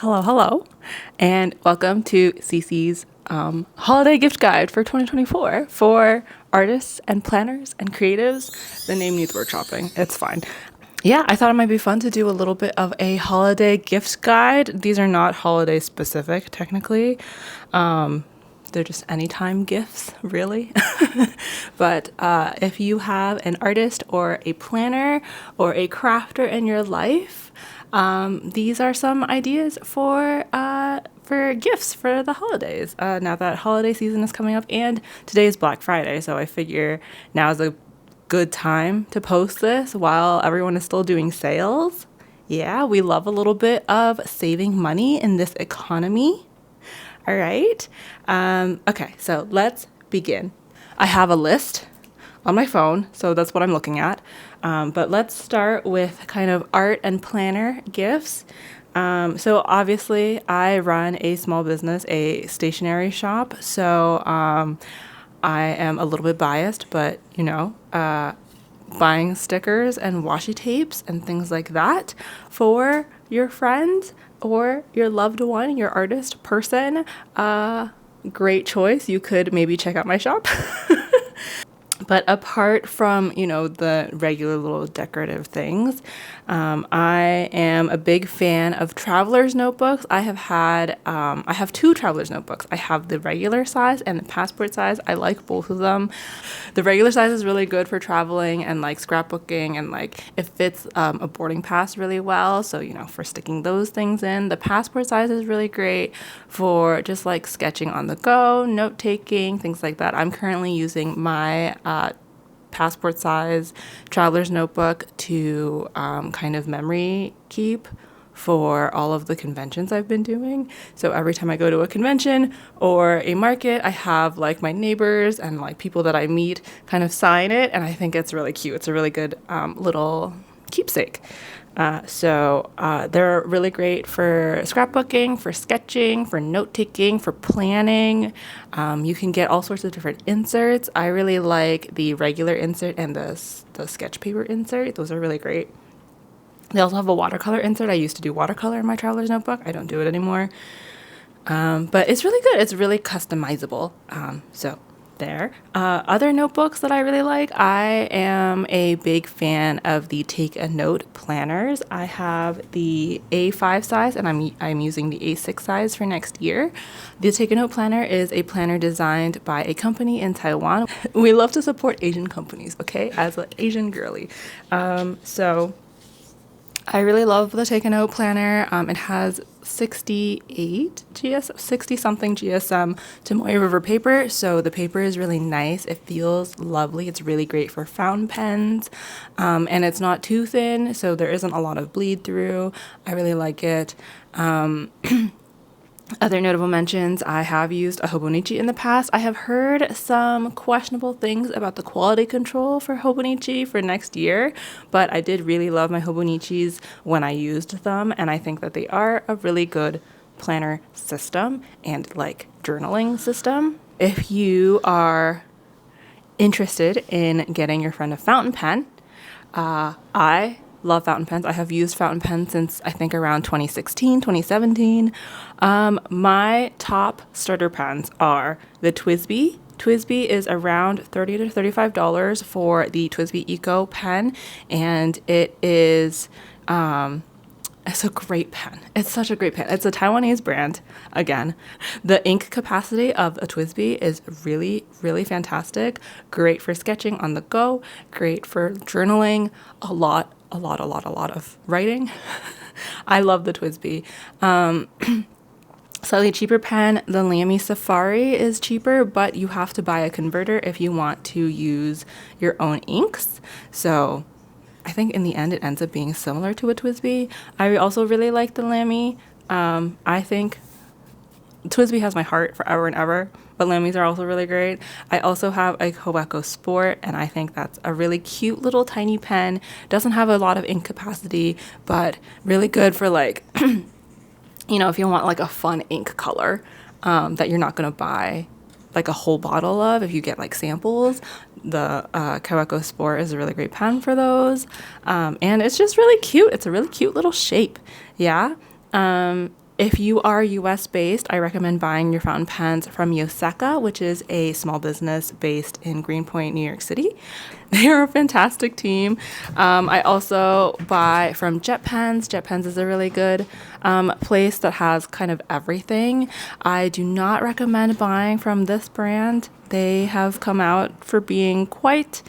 Hello, and welcome to Cece's holiday gift guide for 2024 for artists and planners and creatives. The name needs workshopping. It's fine. Yeah, I thought it might be fun to do a little bit of a holiday gift guide. These are not holiday specific, technically. They're just anytime gifts, really. But if you have an artist or a planner or a crafter in your life, these are some ideas for gifts for the holidays. Now that holiday season is coming up, and today is Black Friday, so I figure now is a good time to post this while everyone is still doing sales. Yeah, we love a little bit of saving money in this economy. All right. Okay, so let's begin. I have a list on my phone, so that's what I'm looking at. But let's start with kind of art and planner gifts. So obviously, I run a small business, a stationery shop. So I am a little bit biased, but buying stickers and washi tapes and things like that for your friends or your loved one, your artist person, great choice. You could maybe check out my shop. But apart from, the regular little decorative things, I am a big fan of traveler's notebooks. I have two traveler's notebooks. I have the regular size and the passport size. I like both of them. The regular size is really good for traveling and like scrapbooking, and like it fits a boarding pass really well. So, for sticking those things in. The passport size is really great for just like sketching on the go, note taking, things like that. I'm currently using my passport size traveler's notebook to kind of memory keep for all of the conventions I've been doing. So every time I go to a convention or a market, I have like my neighbors and like people that I meet kind of sign it, and I think it's really cute. It's a really good little keepsake. So they're really great for scrapbooking, for sketching, for note taking, for planning. You can get all sorts of different inserts. I really like the regular insert and the sketch paper insert. Those are really great. They also have a watercolor insert. I used to do watercolor in my traveler's notebook. I don't do it anymore. But it's really good. It's really customizable. So there. Other notebooks that I really like, I am a big fan of the Take a Note planners. I have the A5 size, and I'm using the A6 size for next year. The Take a Note planner is a planner designed by a company in Taiwan. We love to support Asian companies, okay, as an Asian girly. So I really love the Take a Note planner. It has 60 something GSM to Moy River paper, so the paper is really nice. It feels lovely. It's really great for fountain pens, and it's not too thin, so there isn't a lot of bleed through. I really like it. Other notable mentions, I have used a Hobonichi in the past. I have heard some questionable things about the quality control for Hobonichi for next year, but I did really love my Hobonichis when I used them, and I think that they are a really good planner system and like journaling system. If you are interested in getting your friend a fountain pen, I love fountain pens. I have used fountain pens since I think around 2016, 2017. My top starter pens are the TWSBI. TWSBI is around $30 to $35 for the TWSBI Eco pen, and it is it's a great pen. It's such a great pen. It's a Taiwanese brand. Again, the ink capacity of a TWSBI is really, really fantastic. Great for sketching on the go. Great for journaling. A lot of writing. I love the TWSBI. Slightly cheaper pen, the Lamy Safari is cheaper, but you have to buy a converter if you want to use your own inks. So I think in the end it ends up being similar to a TWSBI. I also really like the Lamy. I think TWSBI has my heart forever and ever, but Lamys are also really great. I also have a Kobako Sport, and I think that's a really cute little tiny pen. Doesn't have a lot of ink capacity, but really good for like, if you want like a fun ink color that you're not going to buy like a whole bottle of. If you get like samples, the Kawako Sport is a really great pen for those. And it's just really cute. It's a really cute little shape. Yeah. If you are US based, I recommend buying your fountain pens from Yoseka, which is a small business based in Greenpoint, New York City. They are a fantastic team. I also buy from Jet Pens. Jet Pens is a really good place that has kind of everything. I do not recommend buying from this brand. They have come out for being quite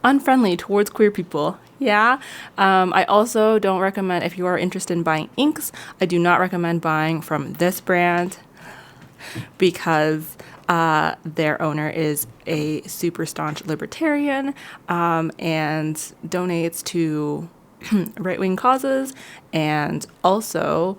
unfriendly towards queer people. Yeah. I also don't recommend, if you are interested in buying inks, I do not recommend buying from this brand because their owner is a super staunch libertarian and donates to right-wing causes. And also,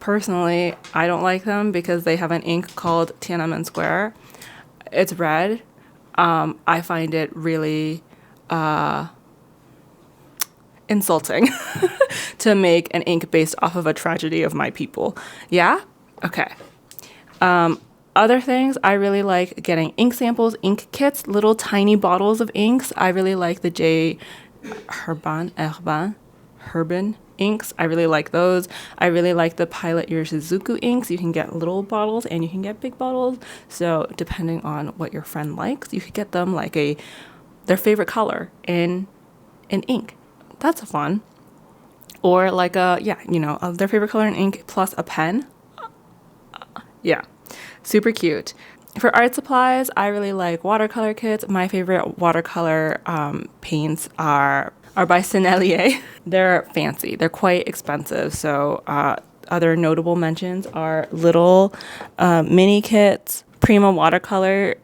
personally, I don't like them because they have an ink called Tiananmen Square. It's red. I find it really insulting to make an ink based off of a tragedy of my people. Yeah? Okay. Other things, I really like getting ink samples, ink kits, little tiny bottles of inks. I really like the J. Herbin inks. I really like those. I really like the Pilot Your Shizuku inks. You can get little bottles and you can get big bottles. So depending on what your friend likes, you could get them like their favorite color in ink. That's fun. Or like their favorite color in ink plus a pen. Yeah, super cute. For art supplies, I really like watercolor kits. My favorite watercolor paints are by Cecile. They're fancy. They're quite expensive. So other notable mentions are little mini kits, Prima watercolor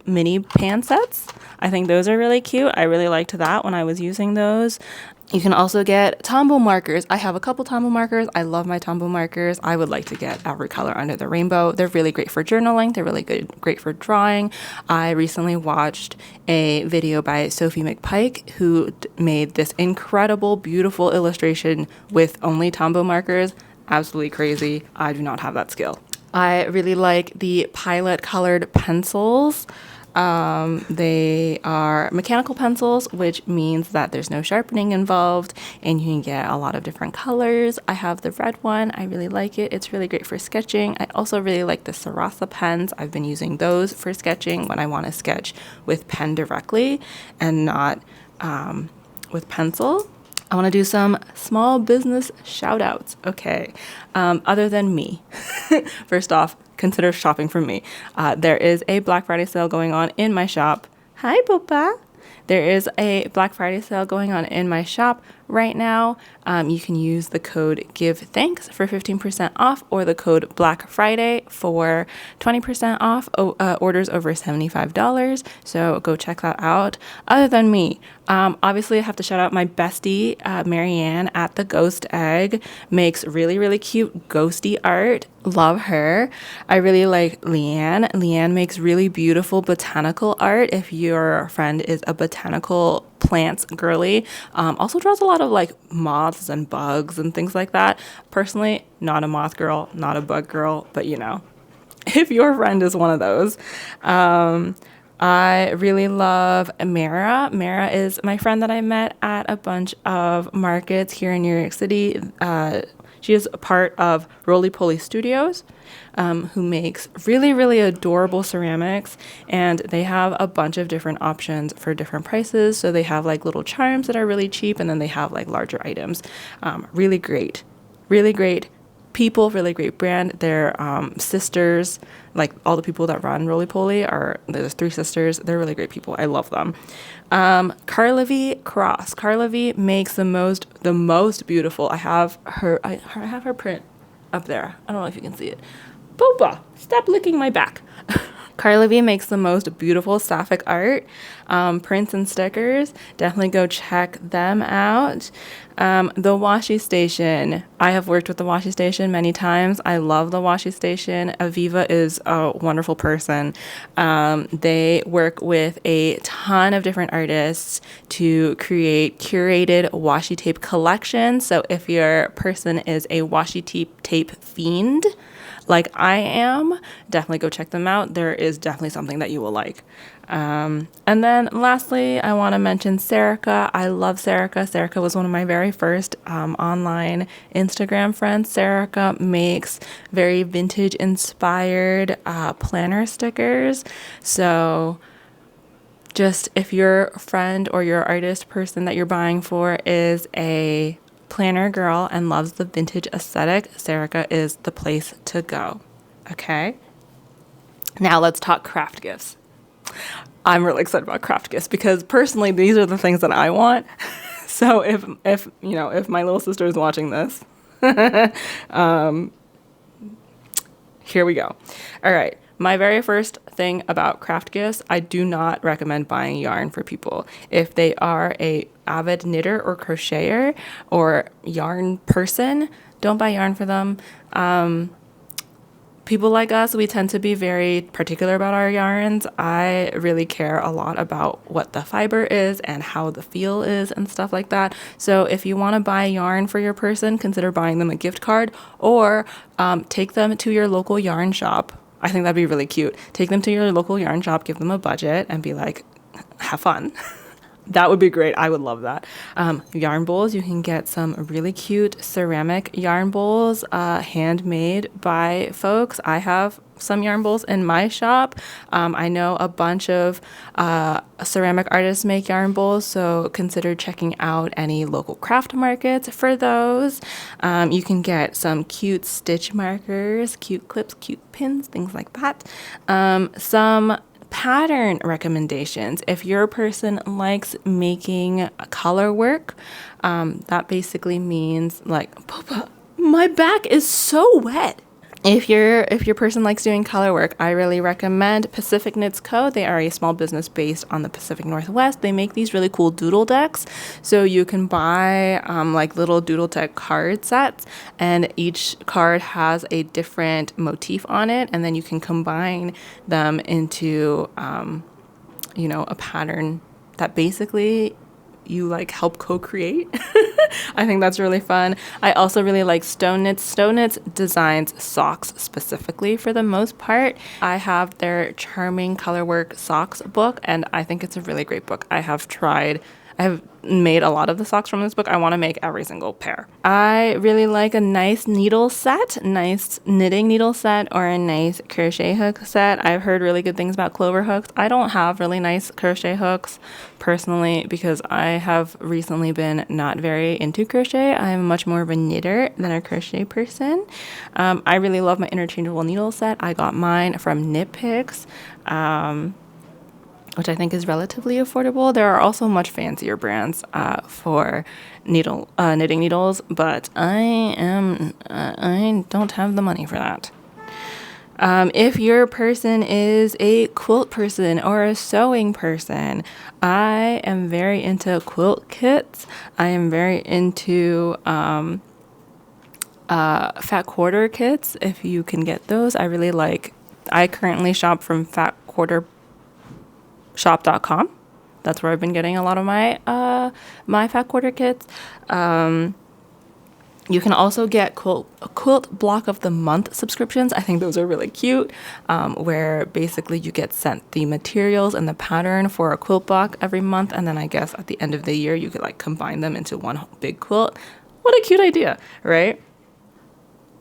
mini pan sets. I think those are really cute. I really liked that when I was using those. You can also get Tombow markers. I have a couple Tombow markers. I love my Tombow markers. I would like to get every color under the rainbow. They're really great for journaling. They're really great for drawing. I recently watched a video by Sophie McPike who made this incredible, beautiful illustration with only Tombow markers. Absolutely crazy. I do not have that skill. I really like the Pilot colored pencils. They are mechanical pencils, which means that there's no sharpening involved and you can get a lot of different colors. I have the red one. I really like it. It's really great for sketching. I also really like the Sarasa pens. I've been using those for sketching when I want to sketch with pen directly and not with pencil. I want to do some small business shout outs. Okay. Other than me, first off, consider shopping from me. There is a Black Friday sale going on in my shop. Hi, Bopa. There is a Black Friday sale going on in my shop right now. You can use the code GIVETHANKS for 15% off or the code Black Friday for 20% off orders over $75. So go check that out. Other than me, obviously I have to shout out my bestie, Marianne at The Ghost Egg. Makes really, really cute ghosty art. Love her. I really like Leanne. Leanne makes really beautiful botanical art. If your friend is a botanical plants girly, also draws a lot of like moths and bugs and things like that. Personally, not a moth girl, not a bug girl, but if your friend is one of those. I really love Mara. Mara is my friend that I met at a bunch of markets here in New York City. She is a part of Roly Poly Studios, who makes really, really adorable ceramics, and they have a bunch of different options for different prices. So they have like little charms that are really cheap, and then they have like larger items. Really great people, really great brand. They're sisters, like all the people that run Roly Poly there's 3 sisters. They're really great people. I love them. Carla Cross. Carla makes the most beautiful. I have her print up there. I don't know if you can see it. Boba, stop licking my back. Carla V makes the most beautiful sapphic art, prints and stickers. Definitely go check them out. The Washi Station. I have worked with the Washi Station many times. I love the Washi Station. Aviva is a wonderful person. They work with a ton of different artists to create curated washi tape collections. So if your person is a washi tape fiend, like I am, definitely go check them out. There is definitely something that you will like. And then lastly, I want to mention Serica. I love Serica. Serica was one of my very first online Instagram friends. Serica makes very vintage inspired planner stickers. So just if your friend or your artist person that you're buying for is a planner girl and loves the vintage aesthetic, Serica is the place to go. Okay? Now let's talk craft gifts. I'm really excited about craft gifts because personally these are the things that I want. So if my little sister is watching this, here we go. All right. My very first thing about craft gifts, I do not recommend buying yarn for people. If they are a avid knitter or crocheter or yarn person, don't buy yarn for them. People like us, we tend to be very particular about our yarns. I really care a lot about what the fiber is and how the feel is and stuff like that. So if you want to buy yarn for your person, consider buying them a gift card or take them to your local yarn shop. I think that'd be really cute. Take them to your local yarn shop, give them a budget, and be like, have fun. That would be great. I would love that. Yarn bowls. You can get some really cute ceramic yarn bowls, handmade by folks. I have some yarn bowls in my shop. I know a bunch of ceramic artists make yarn bowls, so consider checking out any local craft markets for those. You can get some cute stitch markers, cute clips, cute pins, things like that. Some pattern recommendations. If your person likes making color work, that basically means like, Papa, my back is so wet. If your person likes doing color work, I really recommend Pacific Knits Co. They are a small business based on the Pacific Northwest. They make these really cool doodle decks. So you can buy like little doodle deck card sets, and each card has a different motif on it, and then you can combine them into a pattern that basically you like help co-create. I think that's really fun. I also really like Stone Knits. Stone Knits designs socks specifically for the most part. I have their charming colorwork socks book, and I think it's a really great book. I have made a lot of the socks from this book. I want to make every single pair. I really like a nice needle set, nice knitting needle set, or a nice crochet hook set. I've heard really good things about clover hooks. I don't have really nice crochet hooks personally because I have recently been not very into crochet. I'm much more of a knitter than a crochet person. I really love my interchangeable needle set. I got mine from Knit Picks. Which I think is relatively affordable. There are also much fancier brands for knitting needles, but I don't have the money for that. If your person is a quilt person or a sewing person, I am very into quilt kits. I am very into fat quarter kits, if you can get those. I currently shop from fatquartershop.com. That's where I've been getting a lot of my fat quarter kits. You can also get quilt block of the month subscriptions. I think those are really cute, where basically you get sent the materials and the pattern for a quilt block every month, and then I guess at the end of the year you could like combine them into one big quilt. What a cute idea, right?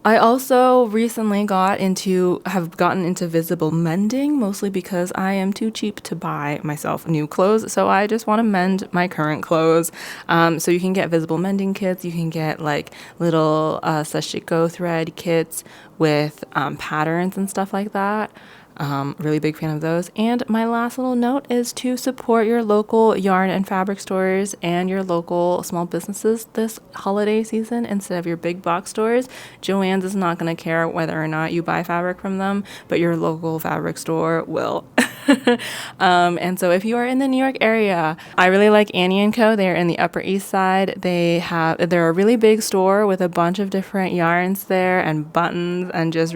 I also recently have gotten into visible mending, mostly because I am too cheap to buy myself new clothes. So I just want to mend my current clothes. So you can get visible mending kits. You can get like little sashiko thread kits with patterns and stuff like that. Really big fan of those. And my last little note is to support your local yarn and fabric stores and your local small businesses this holiday season instead of your big box stores. Joann's is not going to care whether or not you buy fabric from them, but your local fabric store will. And so if you are in the New York area, I really like Annie & Co. They're in the Upper East Side. They're a really big store with a bunch of different yarns there and buttons and just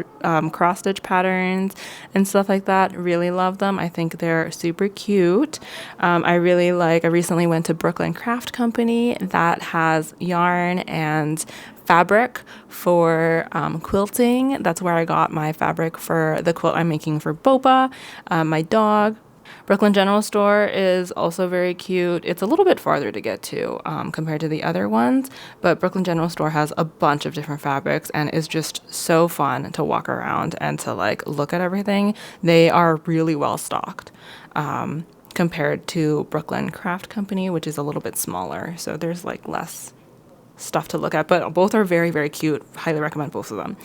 cross stitch patterns and stuff like that. Really love them. I think they're super cute. I recently went to Brooklyn Craft Company that has yarn and fabric for quilting. That's where I got my fabric for the quilt I'm making for Boba, my dog. Brooklyn General Store is also very cute. It's a little bit farther to get to compared to the other ones, but Brooklyn General Store has a bunch of different fabrics and is just so fun to walk around and to like look at everything. They are really well stocked compared to Brooklyn Craft Company, which is a little bit smaller. So there's like less stuff to look at, but both are very, very cute. Highly recommend both of them.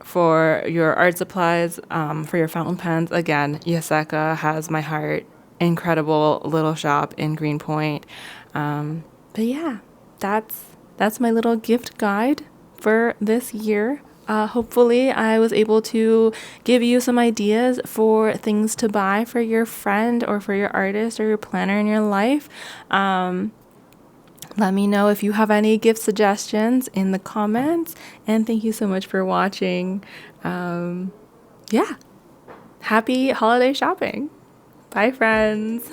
For your art supplies, for your fountain pens, again, Yaseka has my heart. Incredible little shop in Greenpoint. But yeah, that's my little gift guide for this year. Hopefully I was able to give you some ideas for things to buy for your friend or for your artist or your planner in your life. Let me know if you have any gift suggestions in the comments. And thank you so much for watching. Yeah. Happy holiday shopping. Bye, friends.